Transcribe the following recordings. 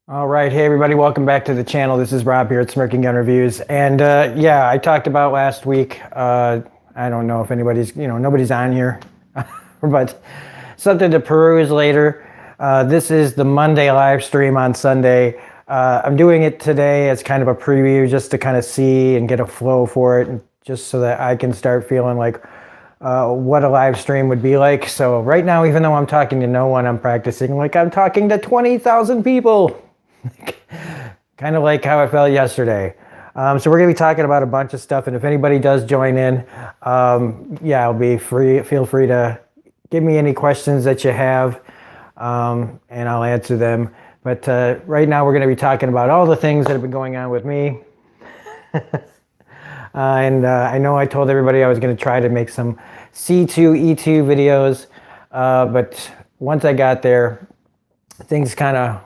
All right, hey everybody, welcome back to the channel. This is Rob here at Smirking Gun Reviews, and yeah, I talked about last week. I don't know if anybody's, nobody's on here, but something to peruse later. This is the Monday live stream on Sunday. I'm doing it today as kind of a preview, just to kind of see and get a flow for it, and just so that I can start feeling like what a live stream would be like. So right now, even though I'm talking to no one, I'm practicing like I'm talking to 20,000 people. Kind of like how I felt yesterday. So we're going to be talking about a bunch of stuff, and if anybody does join in, yeah, I'll be free. Feel free to give me any questions that you have, and I'll answer them. But right now we're going to be talking about all the things that have been going on with me. And I know I told everybody I was going to try to make some C2E2 videos, but once I got there, things kind of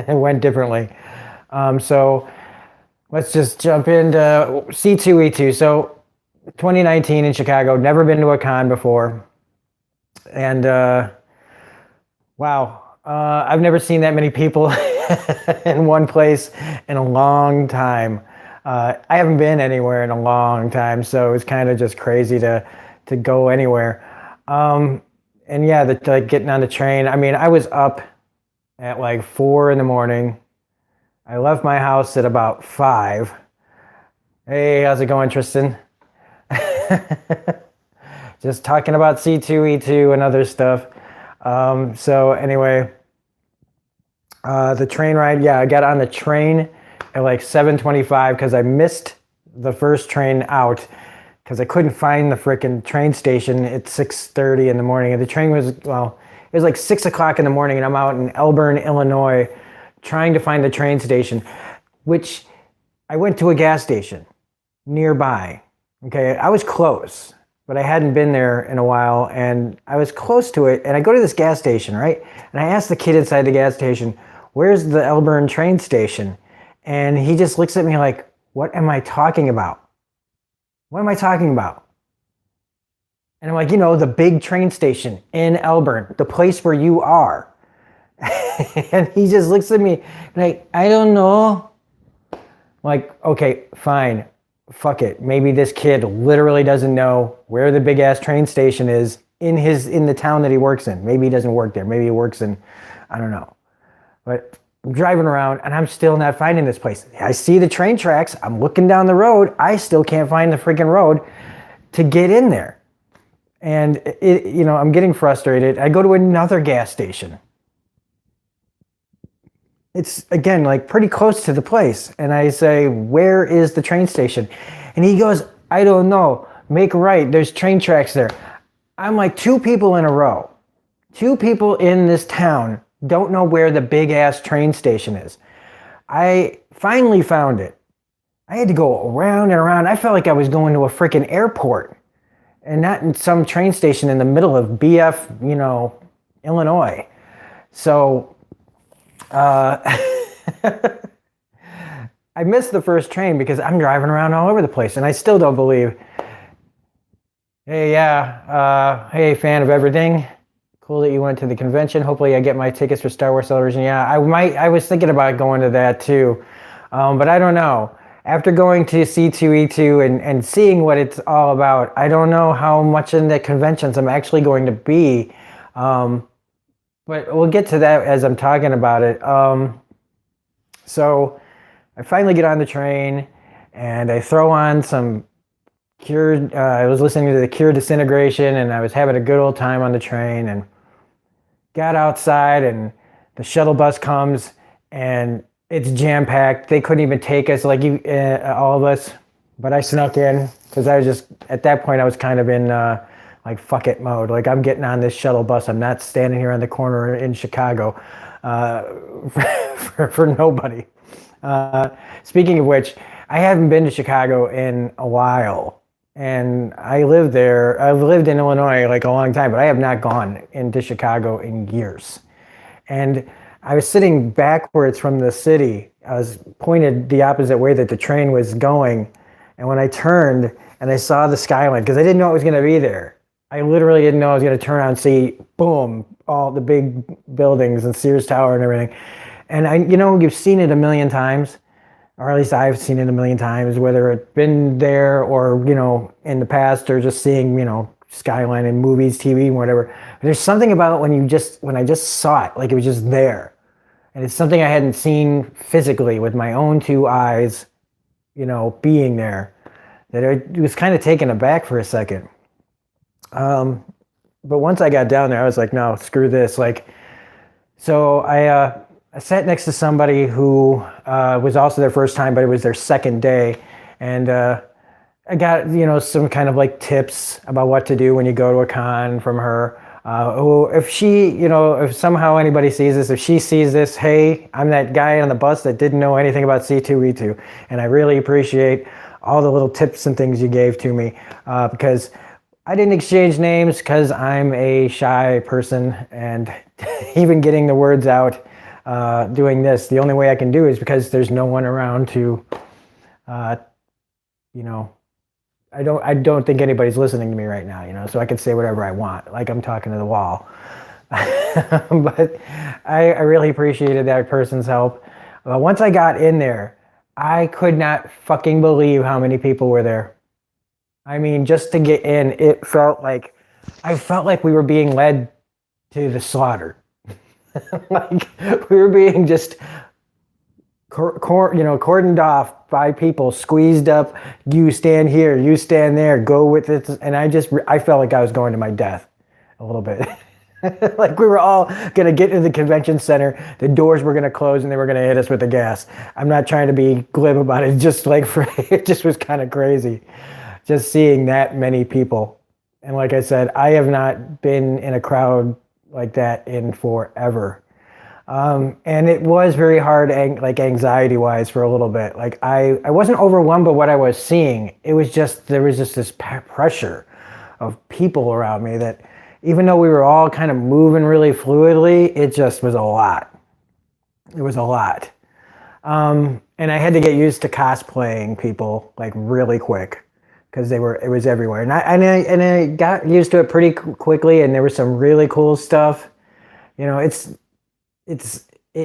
went differently. So let's just jump into C2E2. So 2019 in Chicago, never been to a con before. And wow, I've never seen that many people in one place in a long time. I haven't been anywhere in a long time, so it's kind of just crazy to go anywhere. And yeah, like getting on the train. I mean, I was up at like 4 in the morning. I left my house at about 5. Hey, how's it going, Tristan? Just talking about C2E2 and other stuff. So anyway, the train ride, yeah, I got on the train at like 7:25 because I missed the first train out because I couldn't find the frickin' train station at 6:30 in the morning. And the train was, well, it was like 6 o'clock in the morning, and I'm out in Elburn, Illinois, trying to find the train station, which I went to a gas station nearby. Okay, I was close, but I hadn't been there in a while, and I was close to it, and I go to this gas station, right? And I asked the kid inside the gas station, where's the Elburn train station? And he just looks at me like, what am I talking about? What am I talking about? And I'm like, the big train station in Elburn, the place where you are. And he just looks at me like, I don't know. I'm like, okay, fine. Fuck it. Maybe this kid literally doesn't know where the big ass train station is in the town that he works in. Maybe he doesn't work there. Maybe he works in, I don't know. But I'm driving around and I'm still not finding this place. I see the train tracks. I'm looking down the road. I still can't find the freaking road to get in there. And I'm getting frustrated. I go to another gas station. It's, again, like pretty close to the place. And I say, where is the train station? And he goes, I don't know. Make right. There's train tracks there. I'm like, 2 people in a row. 2 people in this town don't know where the big ass train station is. I finally found it. I had to go around and around. I felt like I was going to a freaking airport and not in some train station in the middle of BF, Illinois. So I missed the first train because I'm driving around all over the place, and I still don't believe. Hey, yeah, hey, fan of everything. Cool that you went to the convention. Hopefully I get my tickets for Star Wars Celebration. Yeah, I was thinking about going to that too, but I don't know. After going to C2E2 and seeing what it's all about, I don't know how much in the conventions I'm actually going to be. But we'll get to that as I'm talking about it. So I finally get on the train and I throw on some Cure. I was listening to the Cure Disintegration, and I was having a good old time on the train, and got outside, and the shuttle bus comes and it's jam-packed. They couldn't even take us, like all of us, but I snuck in because I was just, at that point I was kind of in like fuck it mode. Like, I'm getting on this shuttle bus. I'm not standing here on the corner in Chicago for nobody. Speaking of which, I haven't been to Chicago in a while, and I live there. I've lived in Illinois like a long time, but I have not gone into Chicago in years. And I was sitting backwards from the city. I was pointed the opposite way that the train was going. And when I turned and I saw the skyline, because I didn't know it was going to be there. I literally didn't know I was going to turn around and see, boom, all the big buildings and Sears Tower and everything. And you've seen it a million times, or at least I've seen it a million times, whether it's been there or, in the past, or just seeing, skyline in movies, TV, and whatever. But there's something about it when I just saw it, like it was just there. And it's something I hadn't seen physically with my own two eyes, being there, that it was kind of taken aback for a second. But once I got down there, I was like, no, screw this. So I sat next to somebody who was also their first time, but it was their second day. And I got, some kind of like tips about what to do when you go to a con from her. If she, if somehow anybody sees this, if she sees this, hey, I'm that guy on the bus that didn't know anything about C2E2. And I really appreciate all the little tips and things you gave to me, because I didn't exchange names because I'm a shy person, and even getting the words out, doing this, the only way I can do is because there's no one around to, I don't think anybody's listening to me right now, so I can say whatever I want, like I'm talking to the wall. But I really appreciated that person's help. Once I got in there, I could not fucking believe how many people were there. I mean, just to get in, I felt like we were being led to the slaughter. Like we were being just cordoned off by people, squeezed up. You stand here, you stand there, go with it. And I felt like I was going to my death a little bit. Like we were all going to get into the convention center, the doors were going to close, and they were going to hit us with the gas. I'm not trying to be glib about it, it just was kind of crazy, just seeing that many people. And like I said, I have not been in a crowd like that in forever. And it was very hard, anxiety-wise for a little bit. Like I wasn't overwhelmed by what I was seeing. There was just this pressure of people around me that, even though we were all kind of moving really fluidly, it just was a lot. It was a lot. And I had to get used to cosplaying people like really quick, because it was everywhere. And I got used to it pretty quickly, and there was some really cool stuff. It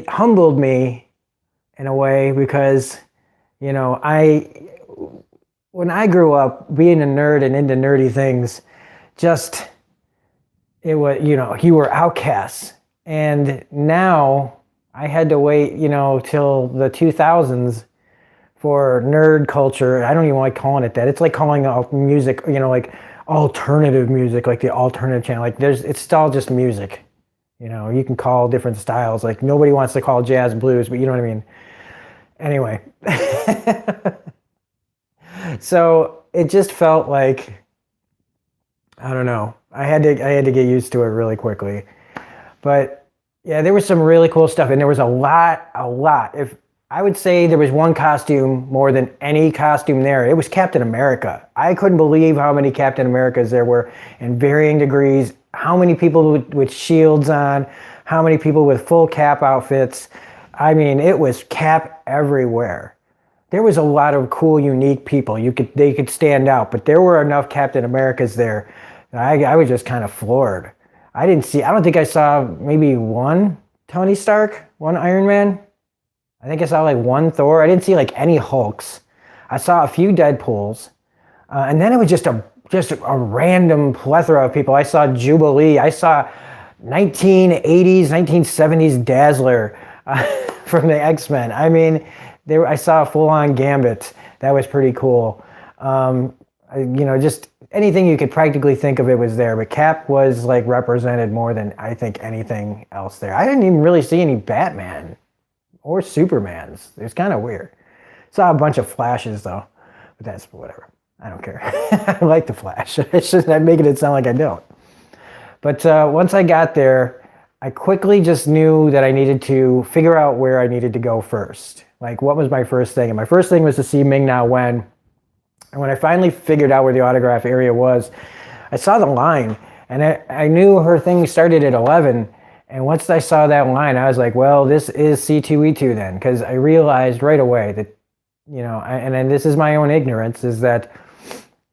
humbled me in a way, because, when I grew up being a nerd and into nerdy things, it was, you were outcasts. And now I had to wait, till the 2000s for nerd culture. I don't even like calling it that. It's like calling music, like alternative music, like the alternative channel. Like it's all just music. You can call different styles. Like nobody wants to call jazz blues, but you know what I mean? Anyway. So it just felt like, I don't know. I had to get used to it really quickly. But yeah, there was some really cool stuff, and there was a lot. If I would say there was one costume more than any costume there, it was Captain America. I couldn't believe how many Captain Americas there were in varying degrees, how many people with shields on, how many people with full Cap outfits. I mean, it was Cap everywhere. There was a lot of cool, unique people. They could stand out, but there were enough Captain Americas there. I was just kind of floored. I don't think I saw maybe one Tony Stark, one Iron Man. I think I saw like one Thor. I didn't see like any Hulks. I saw a few Deadpools. And then it was just a random plethora of people. I saw Jubilee. I saw 1980s, 1970s Dazzler from the X-Men. I mean, I saw a full-on Gambit. That was pretty cool. Just anything you could practically think of, it was there. But Cap was like represented more than I think anything else there. I didn't even really see any Batman or Supermans. It's kind of weird. Saw a bunch of Flashes though, but that's whatever. I don't care. I like the Flash. It's just I'm making it sound like I don't. But once I got there, I quickly just knew that I needed to figure out where I needed to go first. Like, what was my first thing? And my first thing was to see Ming-Na Wen. And when I finally figured out where the autograph area was, I saw the line, and I knew her thing started at 11. And once I saw that line, I was like, well, this is C2E2 then, because I realized right away that, and this is my own ignorance, is that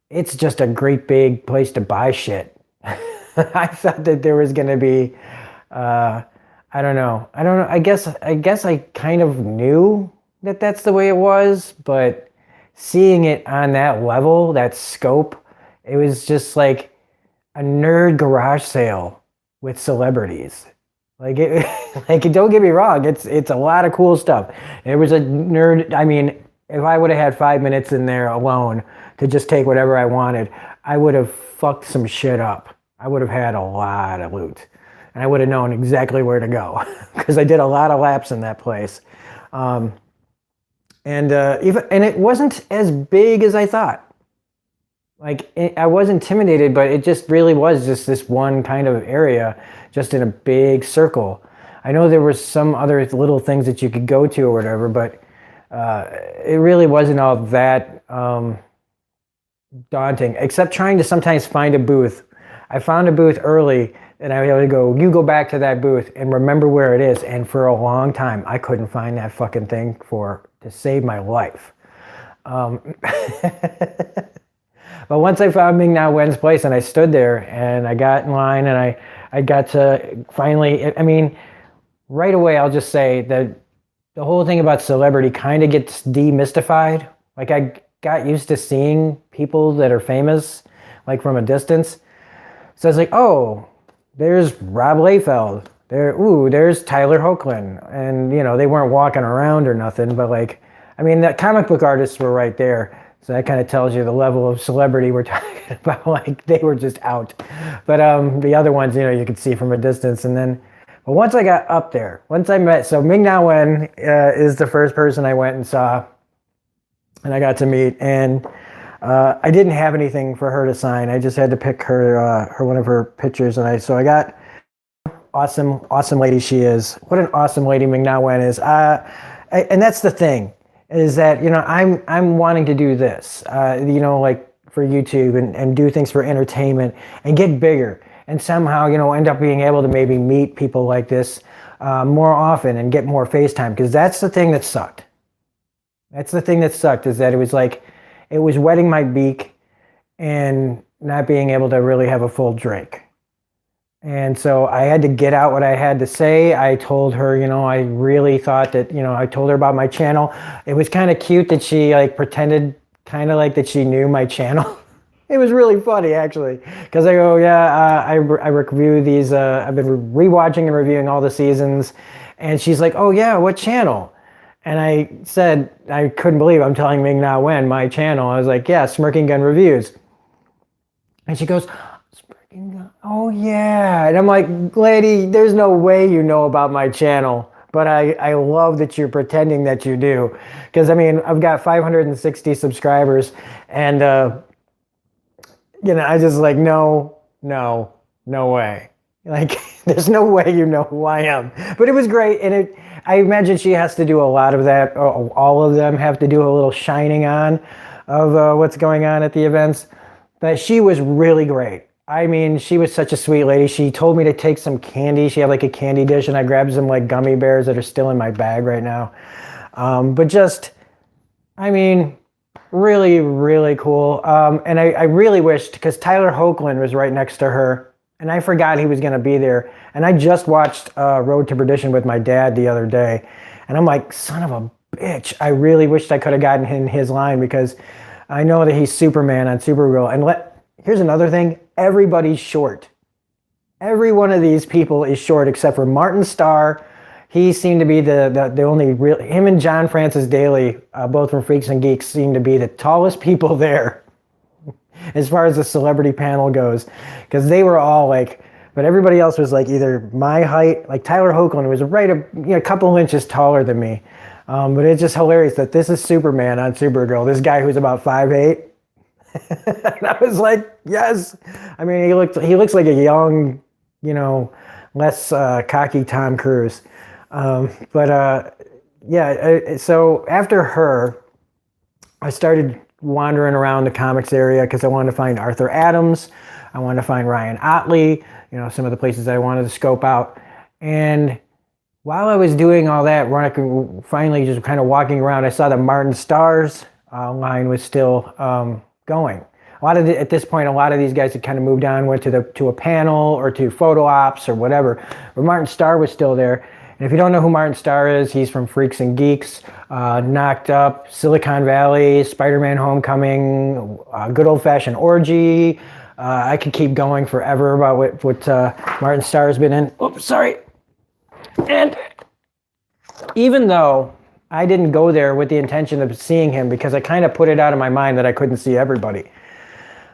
it's just a great big place to buy shit. I thought that there was going to be, I I don't know. I don't know. I guess I kind of knew that that's the way it was, but seeing it on that level, that scope, it was just like a nerd garage sale with celebrities. Like it, like don't get me wrong, it's a lot of cool stuff. It was a nerd. I mean, if I would have had 5 minutes in there alone to just take whatever I wanted, I would have fucked some shit up. I would have had a lot of loot, and I would have known exactly where to go because I did a lot of laps in that place. Um, and it wasn't as big as I thought. I was intimidated, but it just really was just this one kind of area, just in a big circle. I know there was some other little things that you could go to or whatever, but it really wasn't all that daunting, except trying to sometimes find a booth. I found a booth early, and I would go, you go back to that booth and remember where it is. And for a long time, I couldn't find that fucking thing to save my life. Um, But once I found Ming Na Wen's place and I stood there and I got in line and I got to finally, I mean, right away, I'll just say that the whole thing about celebrity kind of gets demystified. Like I got used to seeing people that are famous, like from a distance. So I was like, oh, there's Rob Liefeld. There's Tyler Hoechlin. And, they weren't walking around or nothing, but like, I mean, the comic book artists were right there. So that kind of tells you the level of celebrity we're talking about. Like they were just out. But the other ones, you could see from a distance. But once I got up there, once I met, so Ming Na Wen is the first person I went and saw, and I got to meet. And I didn't have anything for her to sign. I just had to pick her one of her pictures, so I got awesome lady she is. What an awesome lady Ming Na Wen is. And that's the thing. Is that I'm wanting to do this, like for YouTube and do things for entertainment and get bigger and somehow end up being able to maybe meet people like this more often and get more FaceTime, because that's the thing that sucked. That's the thing that sucked, is that it was like it was wetting my beak and not being able to really have a full drink. And so I had to get out what I had to say. I told her, I really thought that, I told her about my channel. It was kind of cute that she like pretended kind of like that she knew my channel. It was really funny actually, because I go, yeah, I review these, I've been rewatching and reviewing all the seasons. And she's like, oh yeah, what channel? And I said, I couldn't believe I'm telling Ming Na Wen my channel. I was like, yeah, Smirking Gun Reviews. And she goes, oh yeah. And I'm like, lady, there's no way you know about my channel, but I love that you're pretending that you do. Because I mean, I've got 560 subscribers, and I just like, no way. Like, there's no way you know who I am. But it was great, and I imagine she has to do a lot of that. All of them have to do a little shining on of what's going on at the events. But she was really great. I mean, she was such a sweet lady. She told me to take some candy. She had like a candy dish, and I grabbed some like gummy bears that are still in my bag right now. But just, I mean, really, really cool. And I really wished, because Tyler Hoechlin was right next to her, and I forgot he was going to be there. And I just watched Road to Perdition with my dad the other day, and I'm like, son of a bitch. I really wished I could have gotten in his line, because I know that he's Superman on Supergirl. And here's another thing. Everybody's short. Every one of these people is short except for Martin Starr. He seemed to be the only real, him and John Francis Daly, both from Freaks and Geeks, seem to be the tallest people there as far as the celebrity panel goes, because they were all like, but everybody else was like either my height, like Tyler Hoechlin was right a couple inches taller than me. But it's just hilarious that this is Superman on Supergirl, this guy who's about 5'8". And I was like, yes. I mean, he looks like a young, less cocky Tom Cruise. So after her, I started wandering around the comics area because I wanted to find Arthur Adams. I wanted to find Ryan Otley, some of the places I wanted to scope out. And while I was doing all that, finally just kind of walking around, I saw that Martin Starr's line was still going. at this point, a lot of these guys had kind of moved on, went to a panel or to photo ops or whatever. But Martin Starr was still there. And if you don't know who Martin Starr is, he's from Freaks and Geeks, Knocked Up, Silicon Valley, Spider-Man Homecoming, Good Old Fashioned Orgy. I could keep going forever about what Martin Starr has been in. Oops, sorry. And even though I didn't go there with the intention of seeing him, because I kind of put it out of my mind that I couldn't see everybody.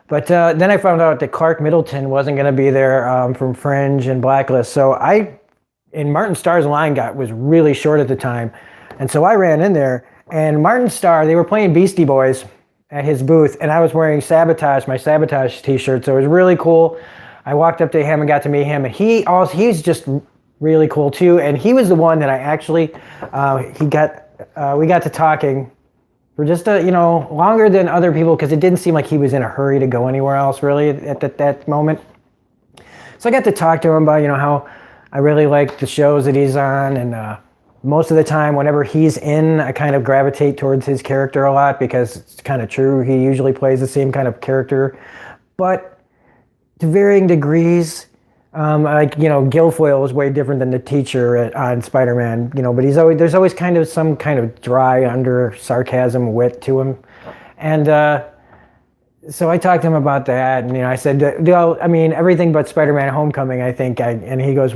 But then I found out that Clark Middleton wasn't going to be there from Fringe and Blacklist. So and Martin Starr's line was really short at the time. And so I ran in there, and Martin Starr, they were playing Beastie Boys at his booth, and I was wearing my Sabotage t-shirt. So it was really cool. I walked up to him and got to meet him, and he's just really cool too. And he was the one that I actually, we got to talking for just longer than other people, because it didn't seem like he was in a hurry to go anywhere else really at that moment. So I got to talk to him about, how I really like the shows that he's on, and most of the time whenever he's in, I kind of gravitate towards his character a lot, because it's kind of true. He usually plays the same kind of character, but to varying degrees. Guilfoyle was way different than the teacher on Spider-Man, but there's always kind of some kind of dry under sarcasm wit to him. And so I talked to him about that, and I said, everything but Spider-Man Homecoming, I think. And he goes,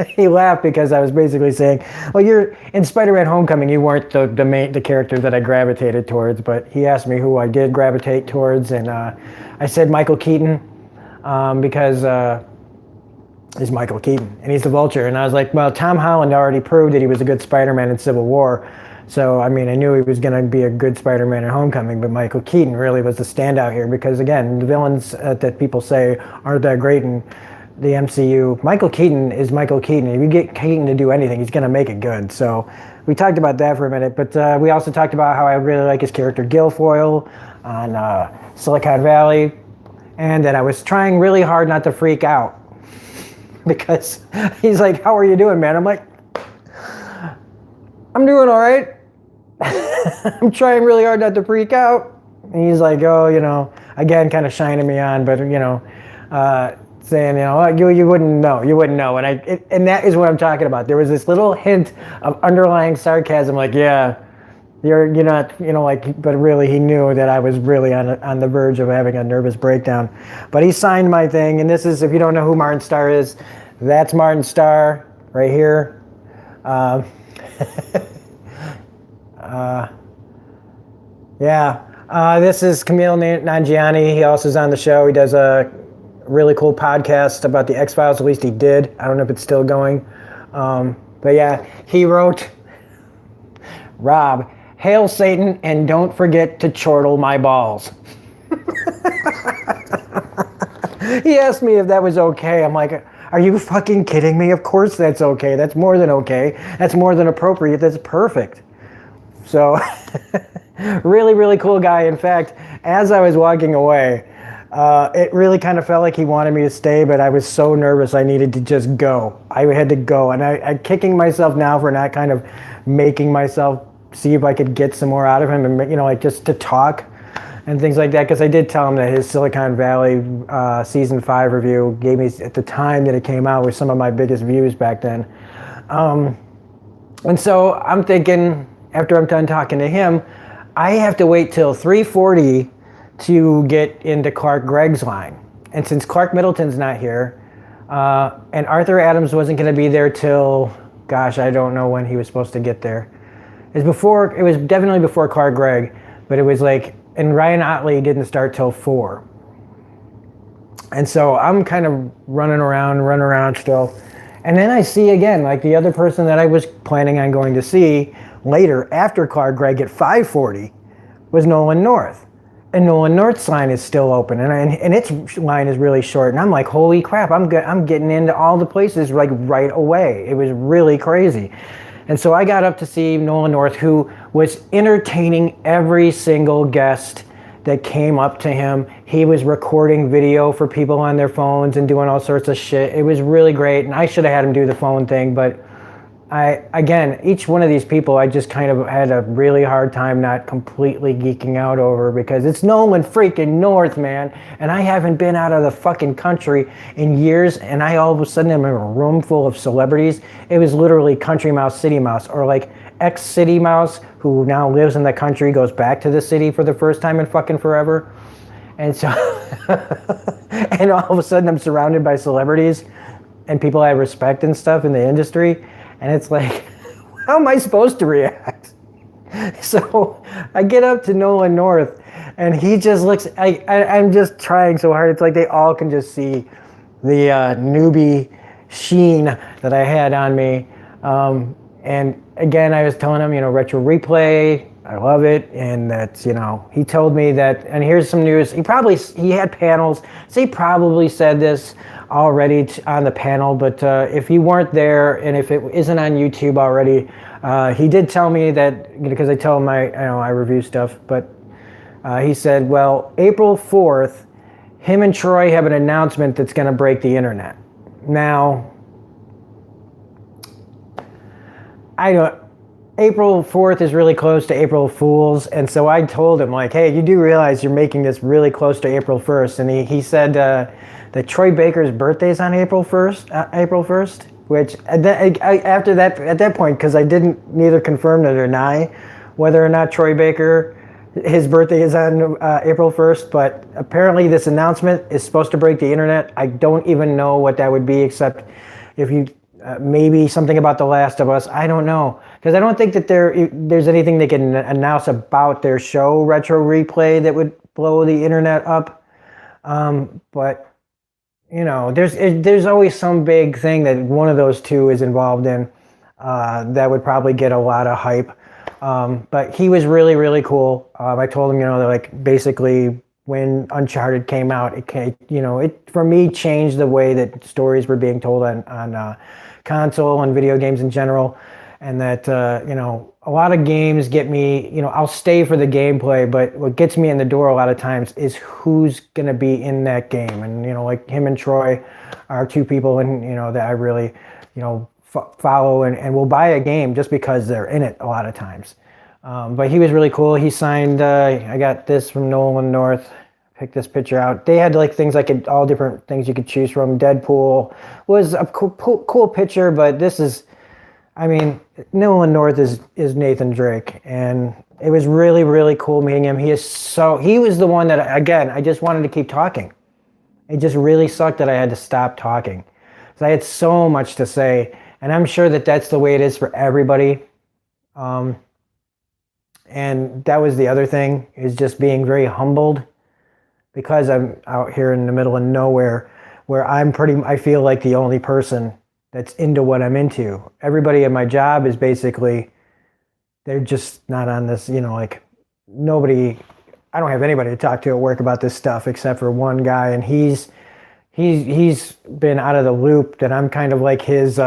he laughed, because I was basically saying, well, you're in Spider-Man Homecoming, you weren't the character that I gravitated towards. But he asked me who I did gravitate towards, and I said Michael Keaton, because is Michael Keaton, and he's the Vulture. And I was like, well, Tom Holland already proved that he was a good Spider-Man in Civil War. So, I knew he was going to be a good Spider-Man in Homecoming, but Michael Keaton really was the standout here, because, again, the villains that people say aren't that great in the MCU, Michael Keaton is Michael Keaton. If you get Keaton to do anything, he's going to make it good. So we talked about that for a minute, but we also talked about how I really like his character Guilfoyle on Silicon Valley, and that I was trying really hard not to freak out. Because he's like, how are you doing, man? I'm like, I'm doing all right. I'm trying really hard not to freak out. And he's like, oh, again, kind of shining me on, but, saying, you wouldn't know. And that is what I'm talking about. There was this little hint of underlying sarcasm, like, yeah, you're not, but really he knew that I was really on the verge of having a nervous breakdown. But he signed my thing, and this is, if you don't know who Martin Starr is, that's Martin Starr right here. This is Camille Nanjiani. He also is on the show. He does a really cool podcast about the X-Files, at least he did. I don't know if it's still going. But yeah, he wrote, Rob, hail Satan, and don't forget to chortle my balls. He asked me if that was okay. I'm like, are you fucking kidding me? Of course that's okay. That's more than okay. That's more than appropriate. That's perfect. So, really, really cool guy. In fact, as I was walking away, it really kind of felt like he wanted me to stay, but I was so nervous I needed to just go. I had to go, and I'm kicking myself now for not kind of making myself see if I could get some more out of him, and just to talk and things like that, because I did tell him that his Silicon Valley season 5 review gave me, at the time that it came out, was some of my biggest views back then. And so I'm thinking, after I'm done talking to him, I have to wait till 3:40 to get into Clark Gregg's line. And since Clark Middleton's not here, and Arthur Adams wasn't going to be there till, gosh, I don't know when he was supposed to get there. It was definitely before Clark Gregg, but it was like, and Ryan Otley didn't start till 4. And so I'm kind of running around still. And then I see again, like the other person that I was planning on going to see later after Clark Gregg at 5:40 was Nolan North. And Nolan North's line is still open, and its line is really short. And I'm like, holy crap, I'm getting into all the places like right away. It was really crazy. And so I got up to see Nolan North, who was entertaining every single guest that came up to him. He was recording video for people on their phones and doing all sorts of shit. It was really great, and I should have had him do the phone thing, but again, each one of these people, I just kind of had a really hard time not completely geeking out over, because it's Nolan freaking North, man. And I haven't been out of the fucking country in years, and I all of a sudden am in a room full of celebrities. It was literally Country Mouse, City Mouse, or like ex-City Mouse, who now lives in the country, goes back to the city for the first time in fucking forever. And so, and all of a sudden I'm surrounded by celebrities and people I respect and stuff in the industry. And it's like, how am I supposed to react? So I get up to Nolan North, and he just looks, I'm just trying so hard. It's like they all can just see the newbie sheen that I had on me. And again, I was telling him, retro replay, I love it. And that, he told me that, and here's some news. He had panels, so he probably said this already on the panel, but if you weren't there, and if it isn't on YouTube already, he did tell me that, because I tell him I review stuff, but he said, well, April 4th, him and Troy have an announcement that's going to break the internet. Now, April 4th is really close to April Fool's, and so I told him, like, hey, you do realize you're making this really close to April 1st, and he said that Troy Baker's birthday is on April 1st, which after that, at that point, because I didn't neither confirm nor deny whether or not Troy Baker, his birthday is on April 1st, but apparently this announcement is supposed to break the internet. I don't even know what that would be, except if you, maybe something about The Last of Us. I don't know, because I don't think that there's anything they can announce about their show, Retro Replay, that would blow the internet up. But there's always some big thing that one of those two is involved in that would probably get a lot of hype. But he was really, really cool. I told him, that, like, basically when Uncharted came out, it for me changed the way that stories were being told on console and video games in general. And that, a lot of games get me, I'll stay for the gameplay, but what gets me in the door a lot of times is who's going to be in that game. And, like him and Troy are two people, and, that I really, follow and will buy a game just because they're in it a lot of times. But he was really cool. He signed, I got this from Nolan North, picked this picture out. They had like things all different things you could choose from. Deadpool was a cool picture, but this is, Nolan North is Nathan Drake, and it was really, really cool meeting him. He was the one that, again, I just wanted to keep talking. It just really sucked that I had to stop talking, because I had so much to say, and I'm sure that that's the way it is for everybody. And that was the other thing, is just being very humbled, because I'm out here in the middle of nowhere, where I feel like the only person that's into what I'm into. Everybody at my job is basically, they're just not on this, like nobody, I don't have anybody to talk to at work about this stuff except for one guy, and he's been out of the loop, that I'm kind of like his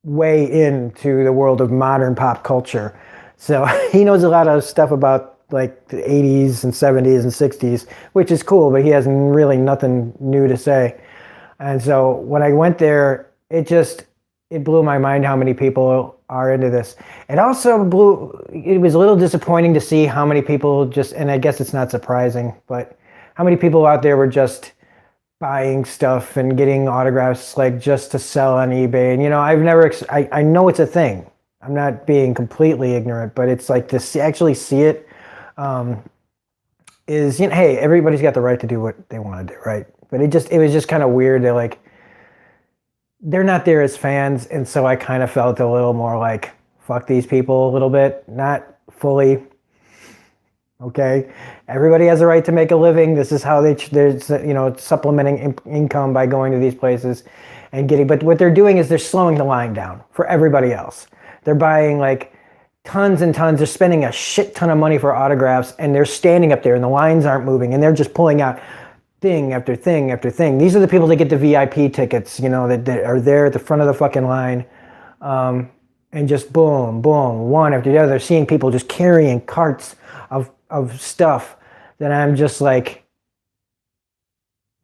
way into the world of modern pop culture. So he knows a lot of stuff about like the 80s and 70s and 60s, which is cool, but he has really nothing new to say. And so when I went there, it blew my mind how many people are into this. It also it was a little disappointing to see how many people and I guess it's not surprising, but how many people out there were just buying stuff and getting autographs, like, just to sell on eBay. And, I know it's a thing. I'm not being completely ignorant, but it's like to actually see it is, hey, everybody's got the right to do what they want to do, right? But it was just kind of weird that, like, they're not there as fans, and so I kind of felt a little more like, fuck these people a little bit. Not fully. Okay, everybody has a right to make a living. This is how they're supplementing income by going to these places and getting. But what they're doing is they're slowing the line down for everybody else. They're buying like tons and tons. They're spending a shit ton of money for autographs, and they're standing up there, and the lines aren't moving, and they're just pulling out thing after thing after thing. These are the people that get the VIP tickets, that are there at the front of the fucking line, and just boom, boom, one after the other. They're seeing people just carrying carts of stuff that I'm just like,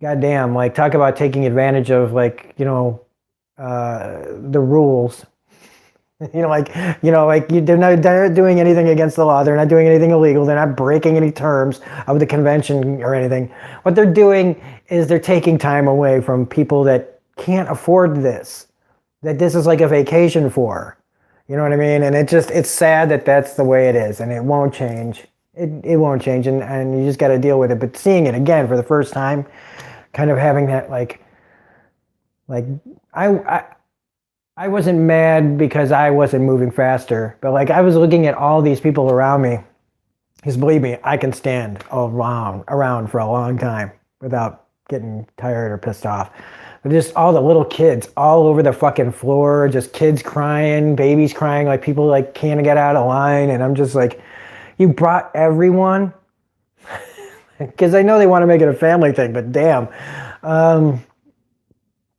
goddamn, like, talk about taking advantage of, like, the rules. They're not doing anything against the law. They're not doing anything illegal. They're not breaking any terms of the convention or anything. What they're doing is they're taking time away from people that can't afford this, that this is like a vacation for. You know what I mean? And it's sad that that's the way it is, and it won't change. It won't change, and you just got to deal with it. But seeing it again for the first time, kind of having that like I wasn't mad because I wasn't moving faster, but like I was looking at all these people around me. Because believe me, I can stand around for a long time without getting tired or pissed off. But just all the little kids all over the fucking floor, just kids crying, babies crying, like people like can't get out of line. And I'm just like, you brought everyone? Because I know they want to make it a family thing, but damn.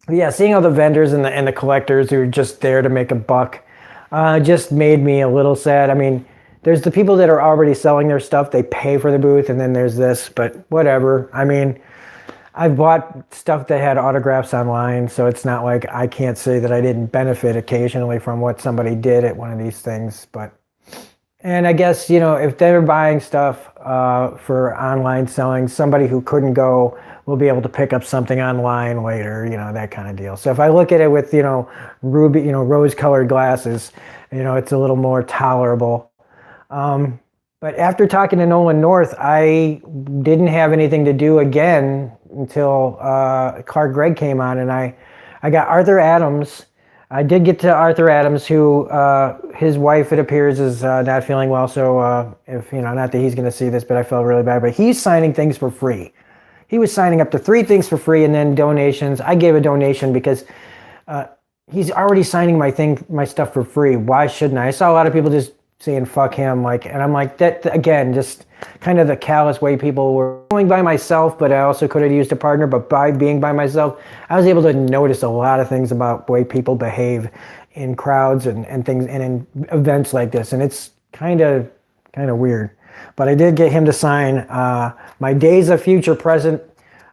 Yeah, seeing all the vendors and the collectors who are just there to make a buck just made me a little sad. I mean, there's the people that are already selling their stuff. They pay for the booth, and then there's this, but whatever. I mean, I've bought stuff that had autographs online, so it's not like I can't say that I didn't benefit occasionally from what somebody did at one of these things. And I guess, if they're buying stuff for online selling, somebody who couldn't go will be able to pick up something online later, that kind of deal. So if I look at it with, rose-colored glasses, it's a little more tolerable. But after talking to Nolan North, I didn't have anything to do again until Clark Gregg came on, and I got Arthur Adams. I did get to Arthur Adams, who his wife, it appears, is not feeling well. So if not that he's going to see this, but I felt really bad. But he's signing things for free. He was signing up to 3 things for free, and then donations. I gave a donation because he's already signing my stuff for free. Why shouldn't I? I saw a lot of people just saying fuck him, and I'm like, that again, just kind of the callous way people were going by myself, but I also could have used a partner. But by being by myself, I was able to notice a lot of things about the way people behave in crowds and things and in events like this, and it's kind of weird. But I did get him to sign my Days of Future Present,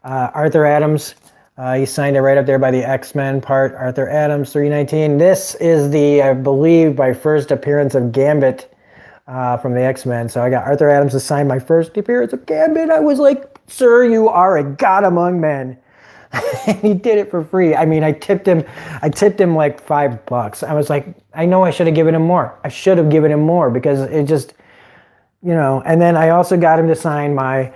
Arthur Adams. He signed it right up there by the X-Men part, Arthur Adams, 319. This is I believe, my first appearance of Gambit from the X-Men. So I got Arthur Adams to sign my first appearance of Gambit. I was like, sir, you are a god among men. And he did it for free. I mean, I tipped him like $5. I was like, I know I should have given him more. I should have given him more because it just, and then I also got him to sign my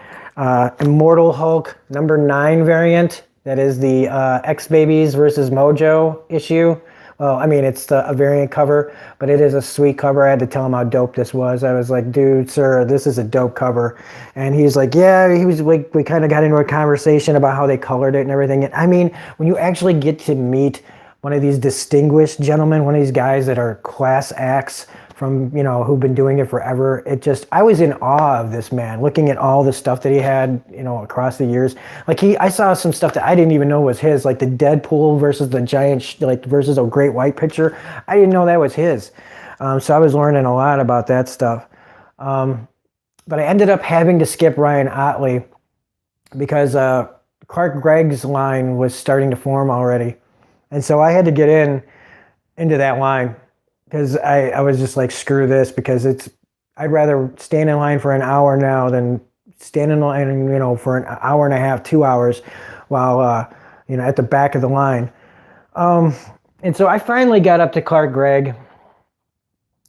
Immortal Hulk #9 variant. That is the X-Babies versus Mojo issue. Well, I mean, it's a variant cover, but it is a sweet cover. I had to tell him how dope this was. I was like, dude, sir, this is a dope cover. And he's like, yeah, he was like, we kind of got into a conversation about how they colored it and everything. And I mean, when you actually get to meet one of these distinguished gentlemen, one of these guys that are class acts from, who've been doing it forever. I was in awe of this man, looking at all the stuff that he had, across the years. Like I saw some stuff that I didn't even know was his, like the Deadpool versus the giant, versus a great white picture. I didn't know that was his. So I was learning a lot about that stuff. But I ended up having to skip Ryan Otley because Clark Gregg's line was starting to form already. And so I had to get into that line. Because I was just like, screw this, because I'd rather stand in line for an hour now than stand in line, for an hour and a half, 2 hours, while, at the back of the line. And so I finally got up to Clark Gregg.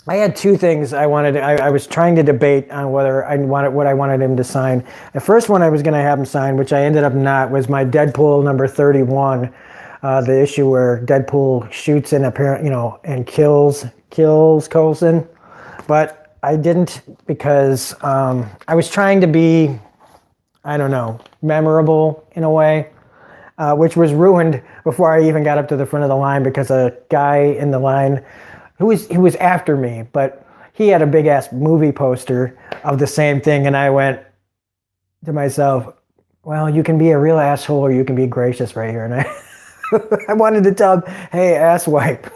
I had 2 things I wanted. I was trying to debate on whether what I wanted him to sign. The first one I was going to have him sign, which I ended up not, was my Deadpool #31. The issue where Deadpool shoots and and kills Coulson, but I didn't because I was trying to be, memorable in a way, which was ruined before I even got up to the front of the line because a guy in the line who was after me, but he had a big ass movie poster of the same thing, and I went to myself, well, you can be a real asshole or you can be gracious right here, and I wanted to tell him, hey, asswipe.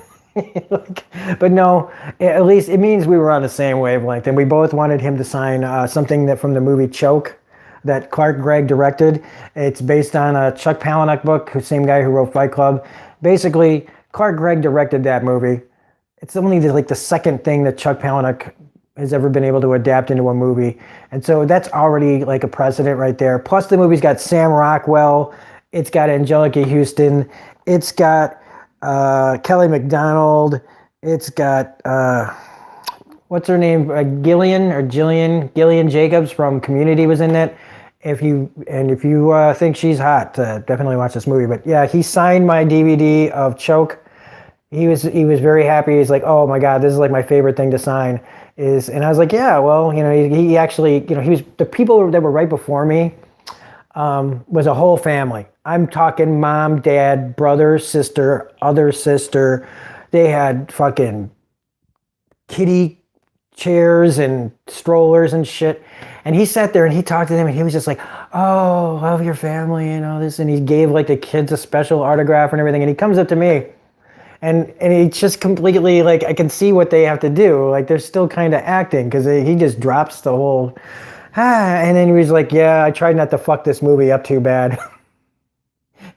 But no, at least it means we were on the same wavelength, and we both wanted him to sign something that from the movie Choke that Clark Gregg directed. It's based on a Chuck Palahniuk book, the same guy who wrote Fight Club. Basically, Clark Gregg directed that movie. It's only like the second thing that Chuck Palahniuk has ever been able to adapt into a movie. And so that's already like a precedent right there. Plus the movie's got Sam Rockwell. It's got Angelica Houston. It's got Kelly MacDonald. It's got, what's her name? Gillian Jacobs from Community was in it. If you think she's hot, definitely watch this movie. But yeah, he signed my DVD of Choke. He was very happy. He's like, oh my God, this is like my favorite thing to sign. And I was like, yeah, well, he actually, he was, the people that were right before me was a whole family. I'm talking mom, dad, brother, sister, other sister. They had fucking kiddie chairs and strollers and shit. And he sat there and he talked to them and he was just like, oh, love your family and all this. And he gave like the kids a special autograph and everything. And he comes up to me and he just completely, like, I can see what they have to do. Like, they're still kind of acting because he just drops the whole, and then he was like, yeah, I tried not to fuck this movie up too bad.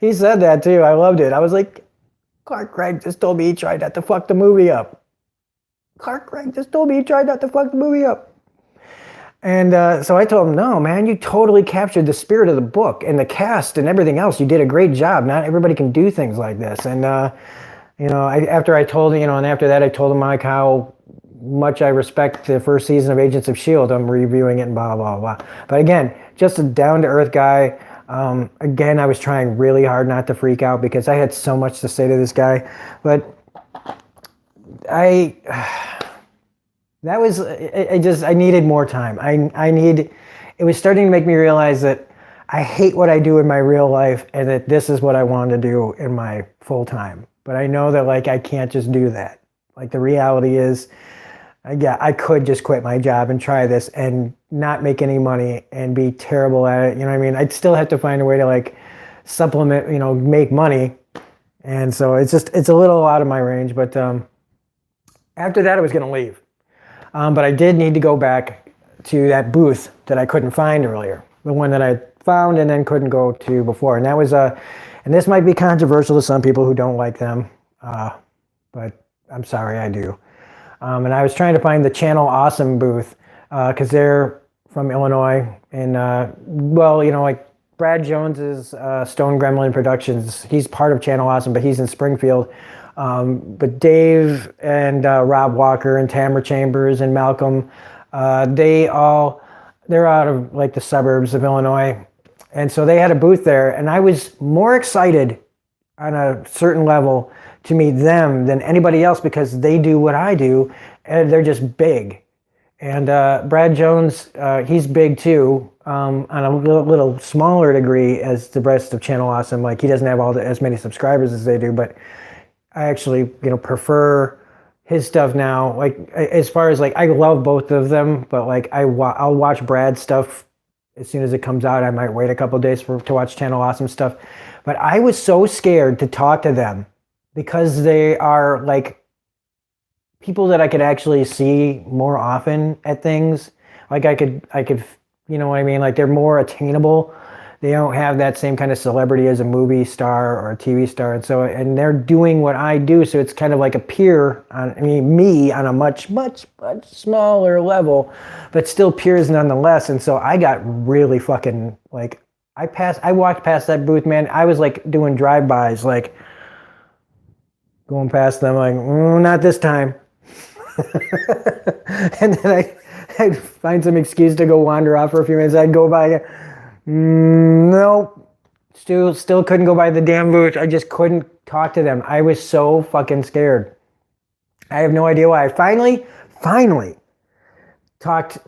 He said that too. I loved it. I was like, Clark Gregg just told me he tried not to fuck the movie up. Clark Gregg just told me he tried not to fuck the movie up. And so I told him, no, man, you totally captured the spirit of the book and the cast and everything else. You did a great job. Not everybody can do things like this. And, after I told him, and after that, I told him, Mike, how much I respect the first season of Agents of S.H.I.E.L.D. I'm reviewing it and blah, blah, blah. But again, just a down-to-earth guy. Again, I was trying really hard not to freak out because I had so much to say to this guy. But I needed more time. It was starting to make me realize that I hate what I do in my real life and that this is what I want to do in my full time. But I know that, like, I can't just do that. Like, the reality is, I could just quit my job and try this and not make any money and be terrible at it. You know what I mean? I'd still have to find a way to, like, supplement, make money. And so it's a little out of my range. But after that, I was going to leave. But I did need to go back to that booth that I couldn't find earlier. The one that I found and then couldn't go to before. And that was and this might be controversial to some people who don't like them, but I'm sorry, I do. And I was trying to find the Channel Awesome booth because they're from Illinois. And, like Brad Jones's Stone Gremlin Productions, he's part of Channel Awesome, but he's in Springfield. But Dave and Rob Walker and Tamara Chambers and Malcolm, they're out of like the suburbs of Illinois. And so they had a booth there, and I was more excited on a certain level to meet them than anybody else because they do what I do, and they're just big. And Brad Jones, he's big too, on a little smaller degree as the rest of Channel Awesome. Like, he doesn't have as many subscribers as they do, but I actually, prefer his stuff now. Like, as far as, like, I love both of them, but like I'll watch Brad's stuff as soon as it comes out. I might wait a couple of days to watch Channel Awesome stuff. But I was so scared to talk to them because they are like people that I could actually see more often at things. Like I could, you know what I mean? Like, they're more attainable. They don't have that same kind of celebrity as a movie star or a TV star. And they're doing what I do. So it's kind of like a peer me on a much, much, much smaller level, but still peers nonetheless. And so I got really fucking, like, I walked past that booth, man. I was like doing drive-bys, like going past them, like, not this time. And then I'd find some excuse to go wander off for a few minutes. I'd go by, nope. Still couldn't go by the damn booth. I just couldn't talk to them. I was so fucking scared. I have no idea why. I finally talked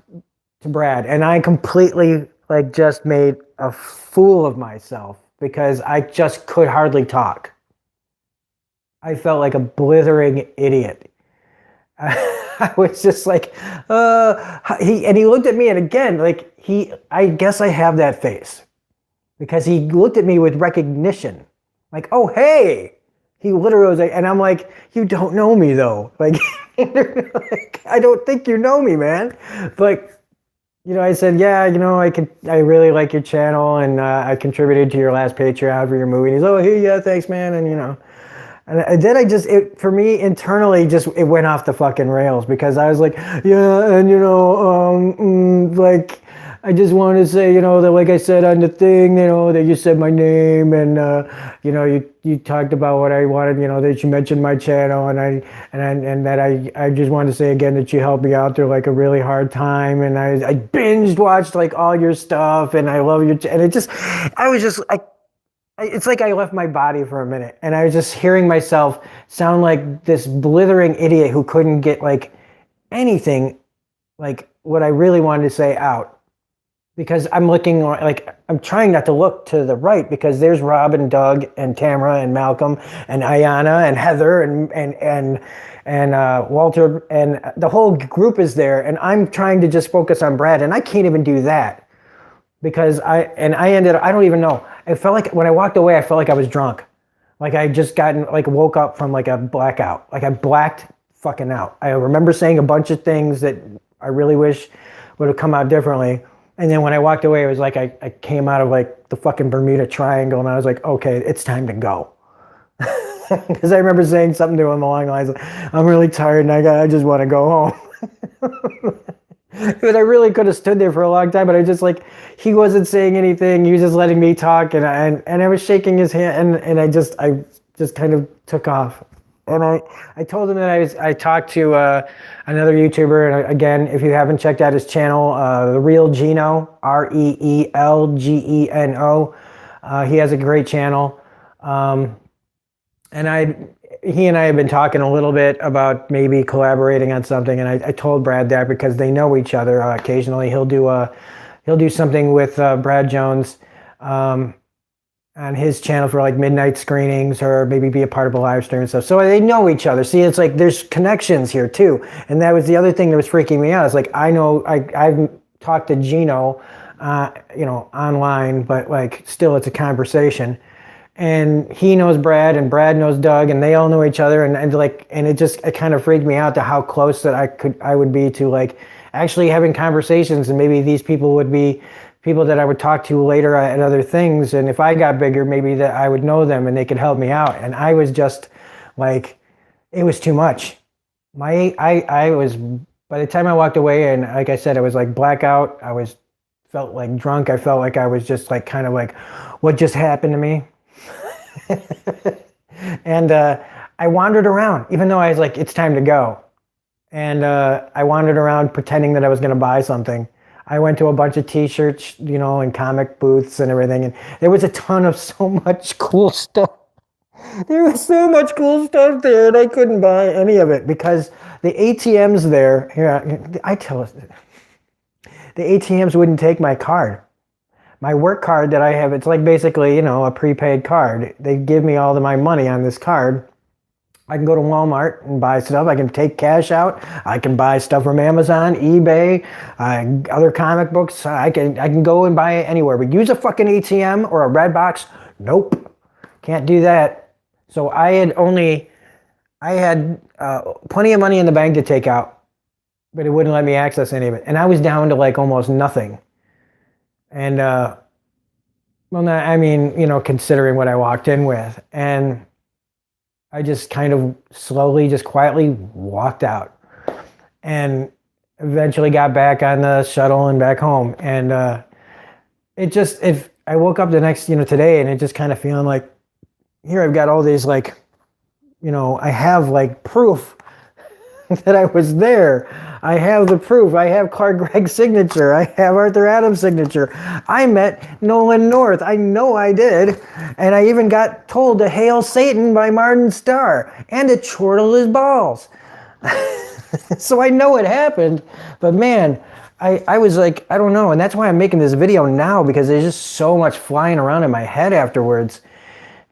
to Brad, and I completely, like, just made a fool of myself because I just could hardly talk. I felt like a blithering idiot. I was just like, he looked at me, and again, like, I guess I have that face because he looked at me with recognition, like, oh, hey, he literally was like, and I'm like, you don't know me though. Like, like, I don't think you know me, man. But, I said, yeah, I really like your channel, and I contributed to your last Patreon for your movie. And he's, oh, hey, yeah, thanks, man. And, And then for me internally, just it went off the fucking rails because I was like, yeah, and like, I just wanted to say, that like I said on the thing, that you said my name and, you talked about what I wanted, that you mentioned my channel and that I just wanted to say again that you helped me out through like a really hard time and I binged watched like all your stuff and I love your, and I was just, it's like I left my body for a minute and I was just hearing myself sound like this blithering idiot who couldn't get like anything like what I really wanted to say out because I'm looking like I'm trying not to look to the right because there's Rob and Doug and Tamara and Malcolm and Ayana and Heather and Walter and the whole group is there and I'm trying to just focus on Brad and I can't even do that because I don't even know. I felt like when I walked away, I felt like I was drunk. Like I just woke up from like a blackout. Like I blacked fucking out. I remember saying a bunch of things that I really wish would have come out differently. And then when I walked away, it was like I came out of like the fucking Bermuda Triangle and I was like, okay, it's time to go. Because I remember saying something to him along the lines of, I'm really tired and I just want to go home. But I really could have stood there for a long time, but I just like, he wasn't saying anything. He was just letting me talk and I was shaking his hand and I just kind of took off. And I told him that I talked to another YouTuber. And again, if you haven't checked out his channel, The Real Geno, ReelGeno. He has a great channel. And he and I have been talking a little bit about maybe collaborating on something, and I told Brad that because they know each other. Occasionally, he'll do something with Brad Jones on his channel for like midnight screenings, or maybe be a part of a live stream and stuff. So they know each other. See, it's like there's connections here too, and that was the other thing that was freaking me out. It's like I've talked to Gino, online, but like still, it's a conversation. And he knows Brad and Brad knows Doug and they all know each other and it kind of freaked me out to how close that I would be to like actually having conversations, and maybe these people would be people that I would talk to later at other things, and if I got bigger maybe that I would know them and they could help me out. And I was just like, it was too much. I was, by the time I walked away, and like I said, I was like blackout, felt like drunk. I felt like I was just like kind of like, what just happened to me? And I wandered around, even though I was like, it's time to go. And I wandered around pretending that I was going to buy something. I went to a bunch of t-shirts, and comic booths and everything. And there was a ton of so much cool stuff. There was so much cool stuff there, and I couldn't buy any of it because the ATMs there, here, I tell us, the ATMs wouldn't take my card. My work card that I have, it's like basically, a prepaid card. They give me all of my money on this card. I can go to Walmart and buy stuff. I can take cash out. I can buy stuff from Amazon, eBay, other comic books. I can go and buy it anywhere. But use a fucking ATM or a Redbox, nope. Can't do that. So I had plenty of money in the bank to take out, but it wouldn't let me access any of it. And I was down to like almost nothing. And, considering what I walked in with. And I just kind of slowly, just quietly walked out. And eventually got back on the shuttle and back home. And if I woke up the next, today, and it just kind of feeling like, here I've got all these like, I have like proof that I was there. I have the proof. I have Clark Gregg's signature. I have Arthur Adams' signature. I met Nolan North. I know I did. And I even got told to hail Satan by Martin Starr and to chortle his balls. So I know it happened. But man, I was like, I don't know. And that's why I'm making this video now, because there's just so much flying around in my head afterwards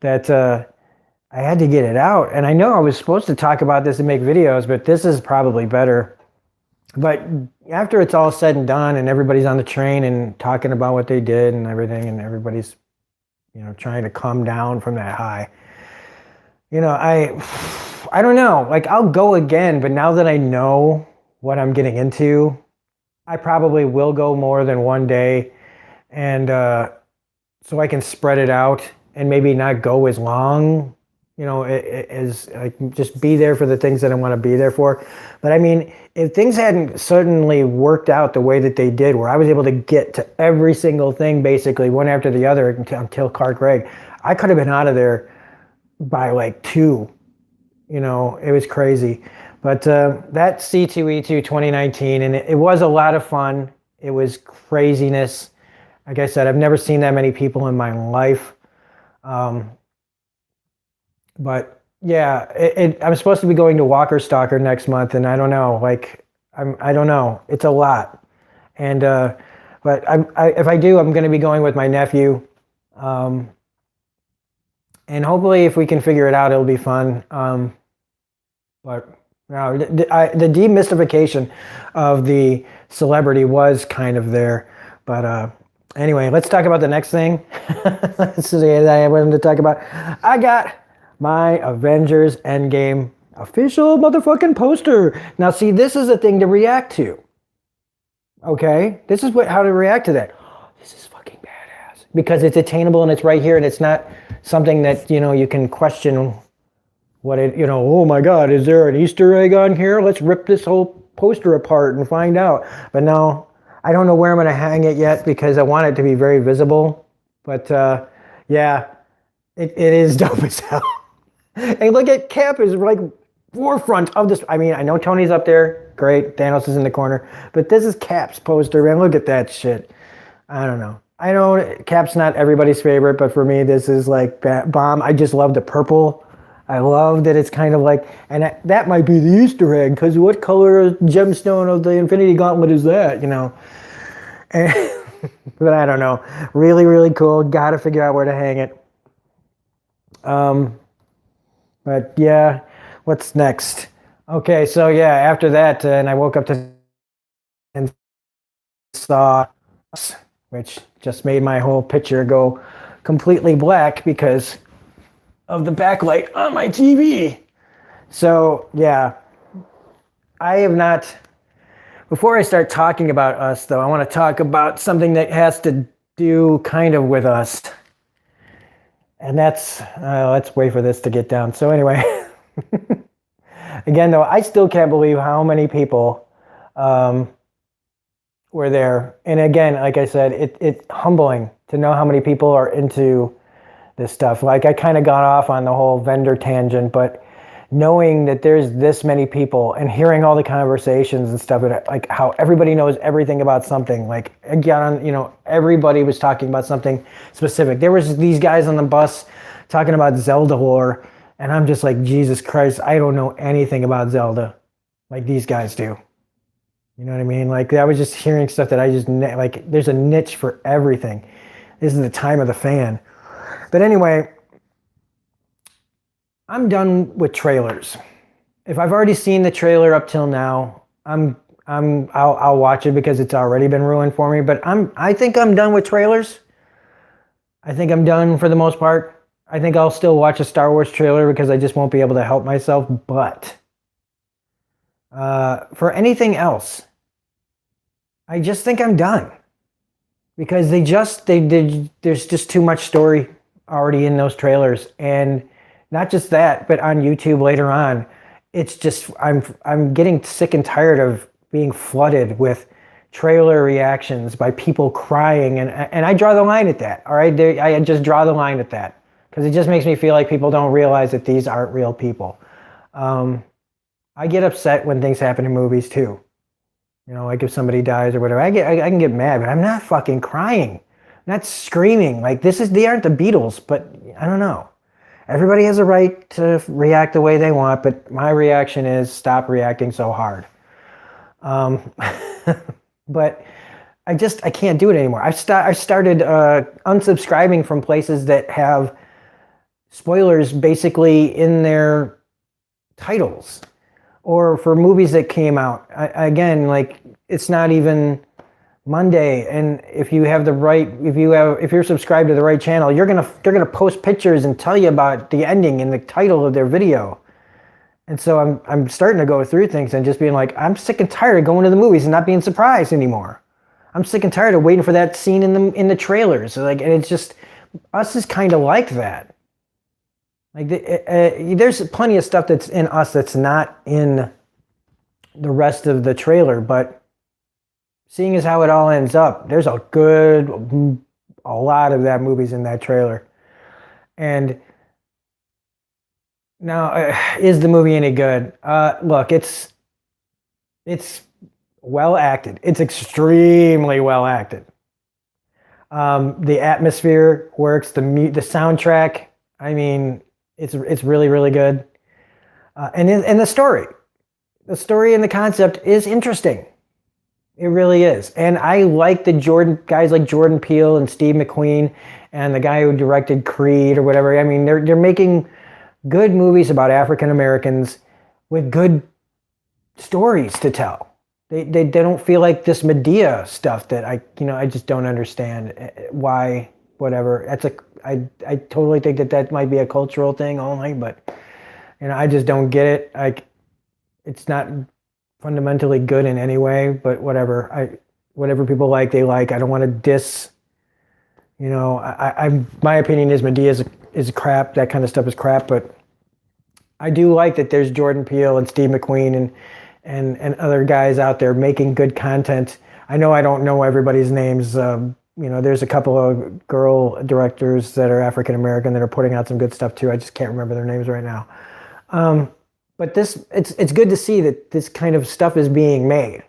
that I had to get it out. And I know I was supposed to talk about this and make videos, but this is probably better. But after it's all said and done and everybody's on the train and talking about what they did and everything, and everybody's, trying to come down from that high, I don't know, like I'll go again, but now that I know what I'm getting into, I probably will go more than one day. And so I can spread it out and maybe not go as long you know, is like just be there for the things that I want to be there for. But I mean, if things hadn't suddenly worked out the way that they did, where I was able to get to every single thing basically one after the other until Clark Gregg, I could have been out of there by like 2. You know, it was crazy. But that C2E2 2019, and it was a lot of fun. It was craziness. Like I said, I've never seen that many people in my life. But yeah, I'm supposed to be going to Walker Stalker next month, and I don't know. Like, I don't know. It's a lot. And but if I do, I'm going to be going with my nephew. And hopefully, if we can figure it out, it'll be fun. But no, the demystification of the celebrity was kind of there. But anyway, let's talk about the next thing. This is what I wanted to talk about. I got my Avengers Endgame official motherfucking poster. Now, see, this is a thing to react to. Okay, this is how to react to that. Oh, this is fucking badass because it's attainable and it's right here, and it's not something that you can question. What oh my God, is there an Easter egg on here? Let's rip this whole poster apart and find out. But no, I don't know where I'm going to hang it yet because I want it to be very visible. But yeah, it is dope as hell. And look at Cap is like forefront of this. I mean, I know Tony's up there. Great. Thanos is in the corner. But this is Cap's poster, man. Look at that shit. I don't know. I know Cap's not everybody's favorite, but for me, this is like bomb. I just love the purple. I love that it's kind of like, and that might be the Easter egg, because what color gemstone of the Infinity Gauntlet is that, And, but I don't know. Really, really cool. Got to figure out where to hang it. But yeah, what's next? Okay, so yeah, after that, and I woke up and saw, which just made my whole picture go completely black because of the backlight on my TV. So yeah, I have not, before I start talking about us though, I want to talk about something that has to do kind of with us. And that's, let's wait for this to get down. So anyway, again though, I still can't believe how many people were there. And again, like I said, it's humbling to know how many people are into this stuff. Like I kind of got off on the whole vendor tangent, but knowing that there's this many people and hearing all the conversations and stuff, and like how everybody knows everything about something. Like again, everybody was talking about something specific. There was these guys on the bus talking about Zelda lore, and I'm just like, Jesus Christ, I don't know anything about Zelda like these guys do. You know what I mean? Like I was just hearing stuff that I just like. There's a niche for everything. This is the time of the fan. But anyway, I'm done with trailers. If I've already seen the trailer up till now, I'll watch it because it's already been ruined for me. But I think I'm done with trailers. I think I'm done for the most part. I think I'll still watch a Star Wars trailer because I just won't be able to help myself. But for anything else, I just think I'm done because there's just too much story already in those trailers. And not just that, but on YouTube later on, it's just, I'm getting sick and tired of being flooded with trailer reactions by people crying. And I draw the line at that. All right. I just draw the line at that because it just makes me feel like people don't realize that these aren't real people. I get upset when things happen in movies too. Like if somebody dies or whatever, I can get mad, but I'm not fucking crying. I'm not screaming. Like they aren't the Beatles, but I don't know. Everybody has a right to react the way they want, but my reaction is stop reacting so hard. But I can't do it anymore. I started unsubscribing from places that have spoilers basically in their titles, or for movies that came out. Again, like it's not even Monday, and if you have if you're subscribed to the right channel, they're gonna post pictures and tell you about the ending and the title of their video. And so I'm starting to go through things and just being like, I'm sick and tired of going to the movies and not being surprised anymore. I'm sick and tired of waiting for that scene in the trailers. And it's just, us is kind of like that. Like there's plenty of stuff that's in Us that's not in the rest of the trailer, but seeing as how it all ends up, there's a lot of that movie's in that trailer. And now, is the movie any good? Look, it's well acted. It's extremely well acted. The atmosphere works. The soundtrack. I mean, it's really really good. And the story and the concept is interesting. It really is. And I like the Jordan guys like Jordan Peele and Steve McQueen and the guy who directed Creed or whatever. I mean, they're making good movies about African Americans with good stories to tell. They don't feel like this Medea stuff that I just don't understand why, whatever. I totally think that might be a cultural thing only, but I just don't get it. It's not fundamentally good in any way, but whatever people like, they like. I don't want to diss. My opinion is Medea is crap. That kind of stuff is crap, but I do like that there's Jordan Peele and Steve McQueen and other guys out there making good content. I know I don't know everybody's names. There's a couple of girl directors that are African American that are putting out some good stuff too. I just can't remember their names right now. But it's good to see that this kind of stuff is being made.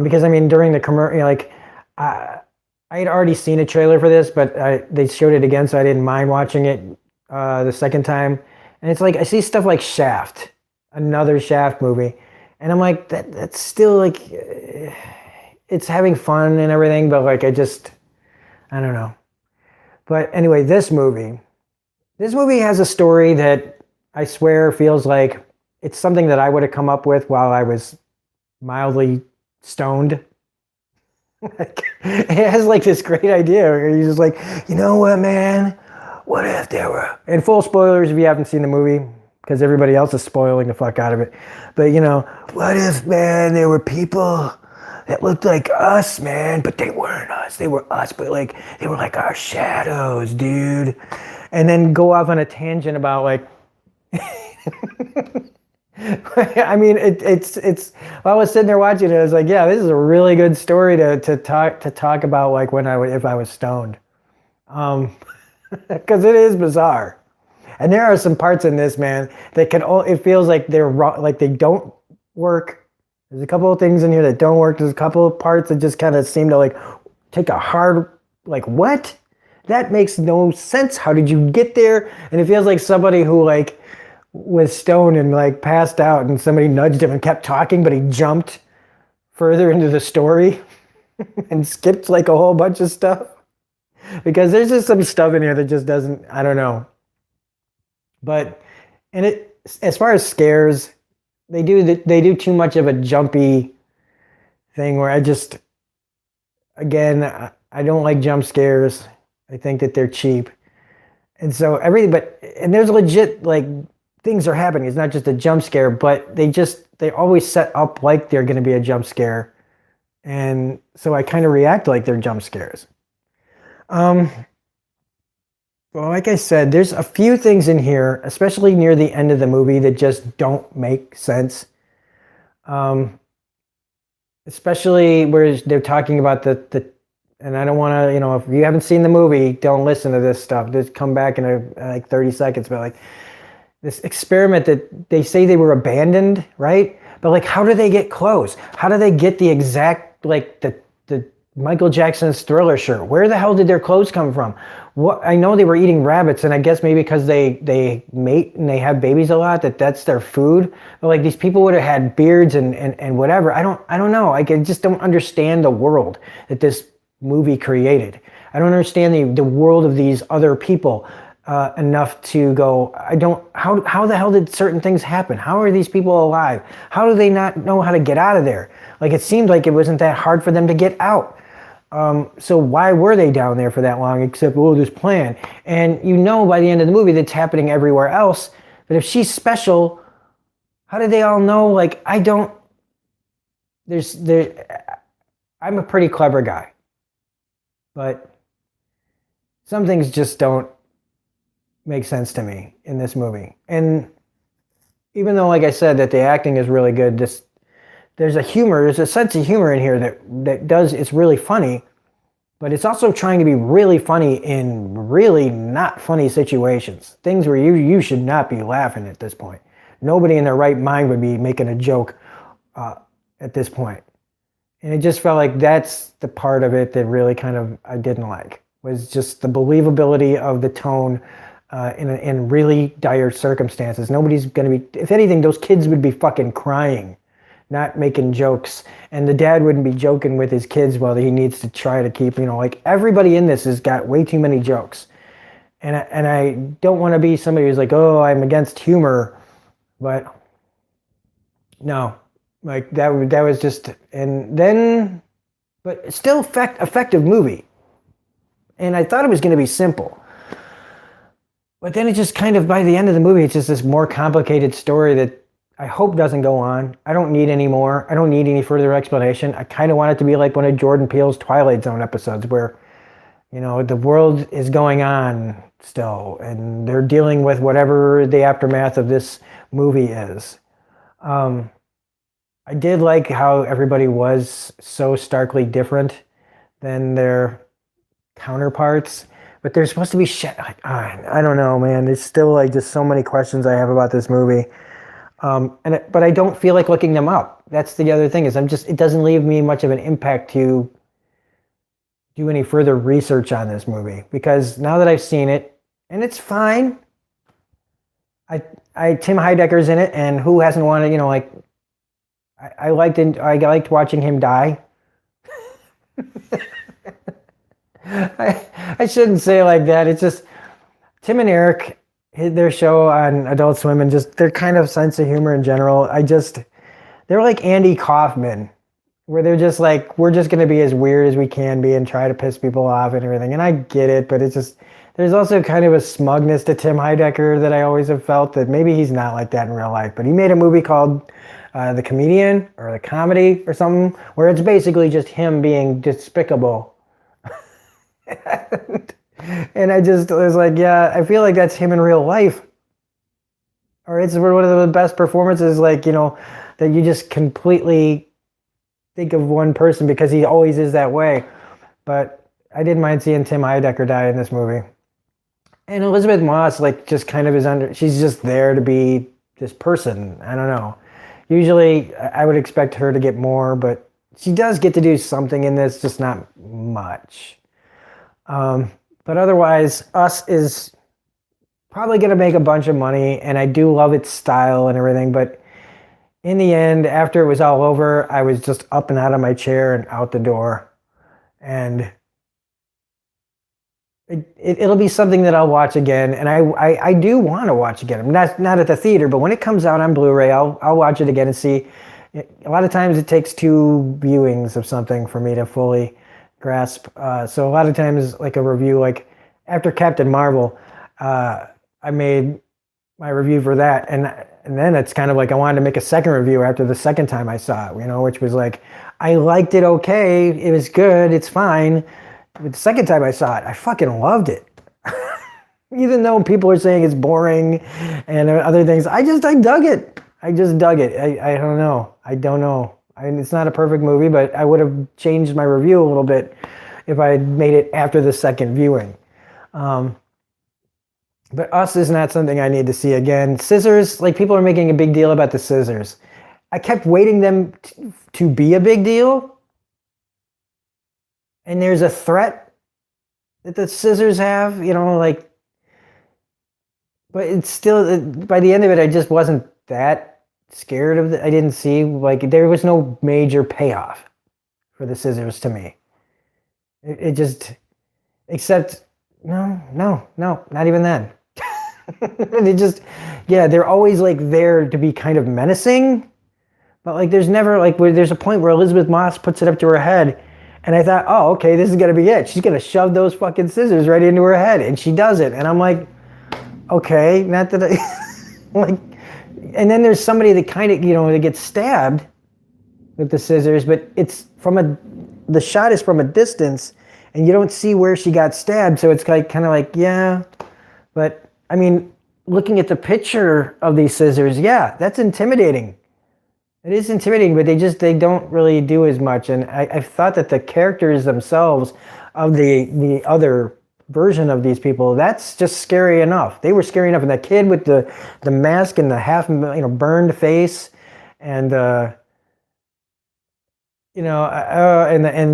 Because I mean, during the commercial, I had already seen a trailer for this, but they showed it again, so I didn't mind watching it the second time. And it's like I see stuff like Shaft, another Shaft movie, and I'm like, that's still like, it's having fun and everything, but like I don't know. But anyway, this movie has a story that I swear feels like it's something that I would have come up with while I was mildly stoned. It has like this great idea where you're just like, you know what, man? What if there were? And full spoilers if you haven't seen the movie, because everybody else is spoiling the fuck out of it. But what if, man, there were people that looked like us, man, but they weren't us. They were us, but like they were like our shadows, dude. And then go off on a tangent about like I mean, it's. While I was sitting there watching it, I was like, yeah, this is a really good story to talk about, like if I was stoned, because it is bizarre, and there are some parts in this, man, that it feels like they're wrong, like they don't work. There's a couple of things in here that don't work. There's a couple of parts that just kind of seem to like take a hard, like, what? That makes no sense. How did you get there? And it feels like somebody who like was stoned and like passed out and somebody nudged him and kept talking, but he jumped further into the story and skipped like a whole bunch of stuff, because there's just some stuff in here that just doesn't, I don't know. But as far as scares, they do too much of a jumpy thing where I don't like jump scares. I think that they're cheap. And so and there's legit like things are happening. It's not just a jump scare, but they always set up like they're going to be a jump scare. And so I kind of react like they're jump scares. Well, like I said, there's a few things in here, especially near the end of the movie, that just don't make sense. Especially where they're talking about and I don't want to, if you haven't seen the movie, don't listen to this stuff. Just come back in like 30 seconds. But like this experiment that they say they were abandoned, right? But like, how do they get clothes? How do they get the exact, like the Michael Jackson's Thriller shirt? Where the hell did their clothes come from? I know they were eating rabbits, and I guess maybe because they mate and they have babies a lot, that's their food. But like these people would have had beards and whatever. I don't know. I just don't understand the world that this movie created. I don't understand the world of these other people enough to go, how the hell did certain things happen? How are these people alive? How do they not know how to get out of there? Like, it seemed like it wasn't that hard for them to get out. So why were they down there for that long, except, this plan? And by the end of the movie that's happening everywhere else. But if she's special, how did they all know? Like, I'm a pretty clever guy, but some things just don't make sense to me in this movie. And even though, like I said, that the acting is really good, there's a sense of humor in here it's really funny, but it's also trying to be really funny in really not funny situations. Things where you should not be laughing at this point. Nobody in their right mind would be making a joke at this point. And it just felt like that's the part of it that really kind of I didn't like, was just the believability of the tone in really dire circumstances. Nobody's going to be, if anything, those kids would be fucking crying, not making jokes. And the dad wouldn't be joking with his kids while he needs to try to keep, like everybody in this has got way too many jokes. And I don't want to be somebody who's like, oh, I'm against humor, but no, like that was just, and then, but still effective movie. And I thought it was going to be simple. But then it just kind of, by the end of the movie, it's just this more complicated story that I hope doesn't go on. I don't need any more. I don't need any further explanation. I kind of want it to be like one of Jordan Peele's Twilight Zone episodes where, the world is going on still and they're dealing with whatever the aftermath of this movie is. I did like how everybody was so starkly different than their counterparts. But there's supposed to be shit. I don't know, man. There's still like just so many questions I have about this movie. But I don't feel like looking them up. That's the other thing, is it doesn't leave me much of an impact to do any further research on this movie, because now that I've seen it, and it's fine. Tim Heidecker's in it, and who hasn't wanted, I liked watching him die. I shouldn't say it like that. It's just Tim and Eric, their show on Adult Swim, and just their kind of sense of humor in general. They're like Andy Kaufman, where they're just like, we're just going to be as weird as we can be and try to piss people off and everything. And I get it, but it's just, there's also kind of a smugness to Tim Heidecker that I always have felt that maybe he's not like that in real life. But he made a movie called The Comedian, or The Comedy or something, where it's basically just him being despicable. And I was like, yeah, I feel like that's him in real life. Or it's one of the best performances, like, that you just completely think of one person because he always is that way. But I didn't mind seeing Tim Heidecker die in this movie. And Elizabeth Moss, like, just kind of she's just there to be this person. I don't know. Usually I would expect her to get more, but she does get to do something in this, just not much. But otherwise, Us is probably going to make a bunch of money, and I do love its style and everything, but in the end, after it was all over, I was just up and out of my chair and out the door. And it'll be something that I'll watch again, and I do want to watch again. I'm not at the theater, but when it comes out on Blu-ray, I'll watch it again and see. A lot of times it takes 2 viewings of something for me to fully grasp. So a lot of times, like a review, like after Captain Marvel, I made my review for that, and then it's kind of like I wanted to make a second review after the second time I saw it, which was like, I liked it okay, it was good, it's fine. But the second time I saw it, I fucking loved it. Even though people are saying it's boring and other things, I dug it. I just dug it. I don't know. I mean, it's not a perfect movie, but I would have changed my review a little bit if I had made it after the second viewing. But Us is not something I need to see again. Scissors, like, people are making a big deal about the scissors. I kept waiting them to be a big deal. And there's a threat that the scissors have, like, but it's still, by the end of it, I just wasn't that scared of it. I didn't see, like, there was no major payoff for the scissors to me. It just, except, no, not even then. They just, yeah, they're always like there to be kind of menacing, but like there's never like, there's a point where Elizabeth Moss puts it up to her head, and I thought, oh, okay, this is gonna be it. She's gonna shove those fucking scissors right into her head, and she does it, and I'm like, okay, not that I, like, and then there's somebody that kind of, that gets stabbed with the scissors, but it's the shot is from a distance, and you don't see where she got stabbed, so it's like kind of like, yeah, but I mean, looking at the picture of these scissors, yeah, that's intimidating. It is intimidating, but they don't really do as much. And I thought that the characters themselves of the other version of these people, that's just scary enough. They were scary enough. And that kid with the mask and the half burned face, and and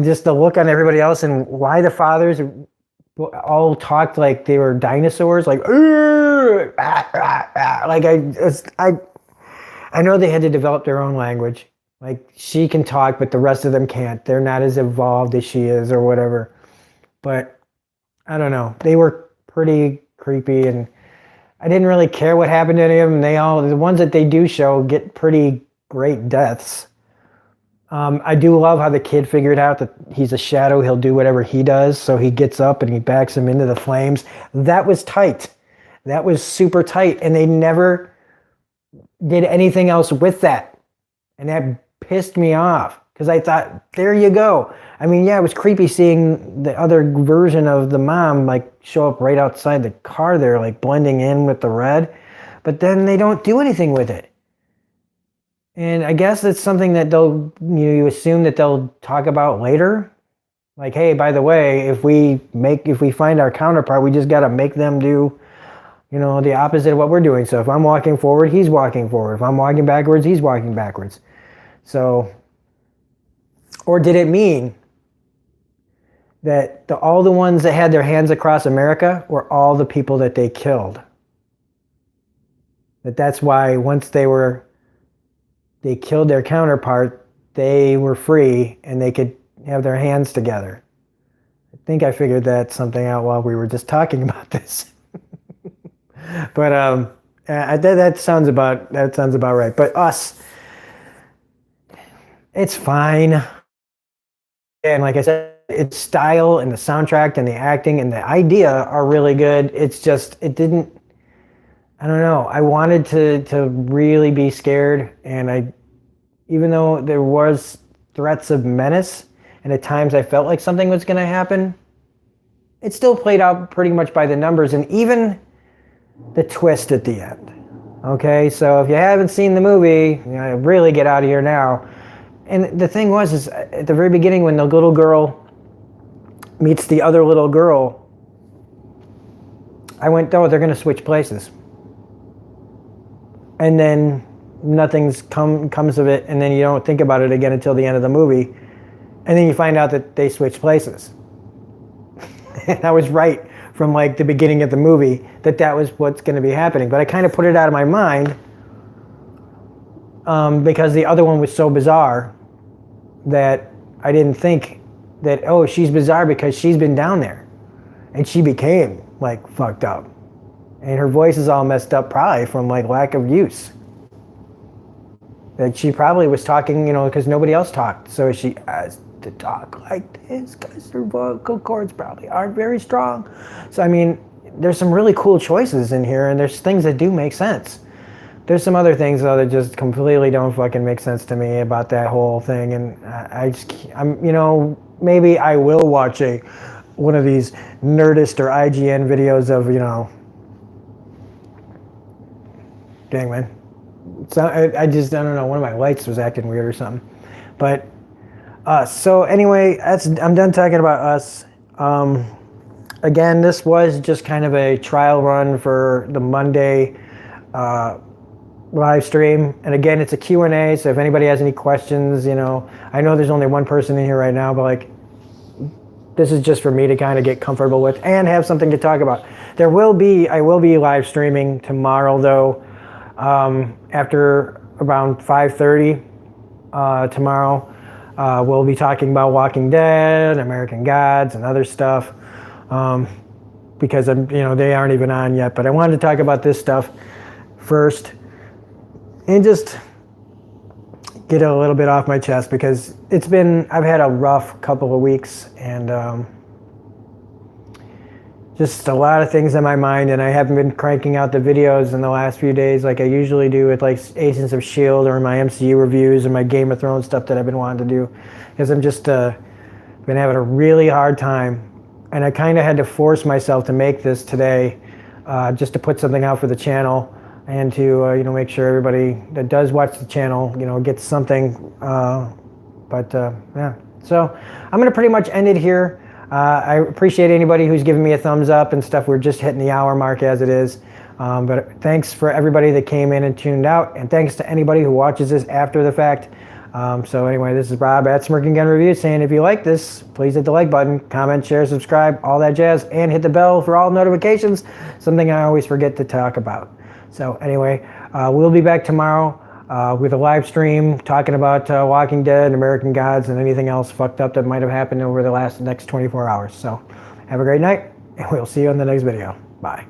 just the look on everybody else, and why the fathers all talked like they were dinosaurs, like like I know they had to develop their own language. Like, she can talk, but the rest of them can't. They're not as evolved as she is or whatever. But I don't know. They were pretty creepy, and I didn't really care what happened to any of them. The ones that they do show get pretty great deaths. I do love how the kid figured out that he's a shadow. He'll do whatever he does. So he gets up and he backs him into the flames. That was tight. That was super tight. And they never did anything else with that. And that pissed me off, because I thought, there you go. I mean, yeah, it was creepy seeing the other version of the mom like show up right outside the car there, like blending in with the red. But then they don't do anything with it. And I guess it's something that you assume that they'll talk about later. Like, hey, by the way, if we find our counterpart, we just got to make them do, the opposite of what we're doing. So if I'm walking forward, he's walking forward. If I'm walking backwards, he's walking backwards. So, or did it mean that all the ones that had their hands across America were all the people that they killed? That's why once they killed their counterpart, they were free and they could have their hands together. I think I figured something out while we were just talking about this. But that sounds about right. But Us, it's fine. And like I said, its style and the soundtrack and the acting and the idea are really good. It's just, I don't know. I wanted to really be scared, and even though there was threats of menace, and at times I felt like something was going to happen, it still played out pretty much by the numbers, and even the twist at the end. Okay, so if you haven't seen the movie, really get out of here now. And the thing is at the very beginning, when the little girl meets the other little girl, I went, oh, they're going to switch places. And then nothing's comes of it, and then you don't think about it again until the end of the movie, and then you find out that they switched places. And I was right from like the beginning of the movie that was what's going to be happening, but I kind of put it out of my mind because the other one was so bizarre that I didn't think that, oh, she's bizarre because she's been down there, and she became like fucked up. And her voice is all messed up, probably from like lack of use. That she probably was talking, because nobody else talked. So she has to talk like this because her vocal cords probably aren't very strong. So, I mean, there's some really cool choices in here, and there's things that do make sense. There's some other things, though, that just completely don't fucking make sense to me about that whole thing. And maybe I will watch one of these Nerdist or IGN videos of, dang, man. So I don't know, one of my lights was acting weird or something. But so anyway, I'm done talking about Us. Again, this was just kind of a trial run for the Monday live stream. And again, it's a Q&A, so if anybody has any questions, I know there's only one person in here right now, but like, this is just for me to kind of get comfortable with and have something to talk about. I will be live streaming tomorrow, though. After around 5:30 tomorrow, we'll be talking about Walking Dead, American Gods, and other stuff, because they aren't even on yet. But I wanted to talk about this stuff first and just get a little bit off my chest, because I've had a rough couple of weeks, and just a lot of things in my mind, and I haven't been cranking out the videos in the last few days like I usually do with like Agents of S.H.I.E.L.D. or my MCU reviews or my Game of Thrones stuff that I've been wanting to do, because I'm just been having a really hard time, and I kind of had to force myself to make this today just to put something out for the channel and to you know, make sure everybody that does watch the channel, you know, gets something. Yeah, so I'm gonna pretty much end it here. I appreciate anybody who's giving me a thumbs up and stuff. We're just hitting the hour mark as it is. But thanks for everybody that came in and tuned out, and thanks to anybody who watches this after the fact. So anyway, this is Rob at Smirking Gun Reviews saying, if you like this, please hit the like button, comment, share, subscribe, all that jazz, and hit the bell for all notifications, something I always forget to talk about. So anyway, we'll be back tomorrow with a live stream talking about Walking Dead, American Gods, and anything else fucked up that might have happened over the next 24 hours. So have a great night, and we'll see you in the next video. Bye.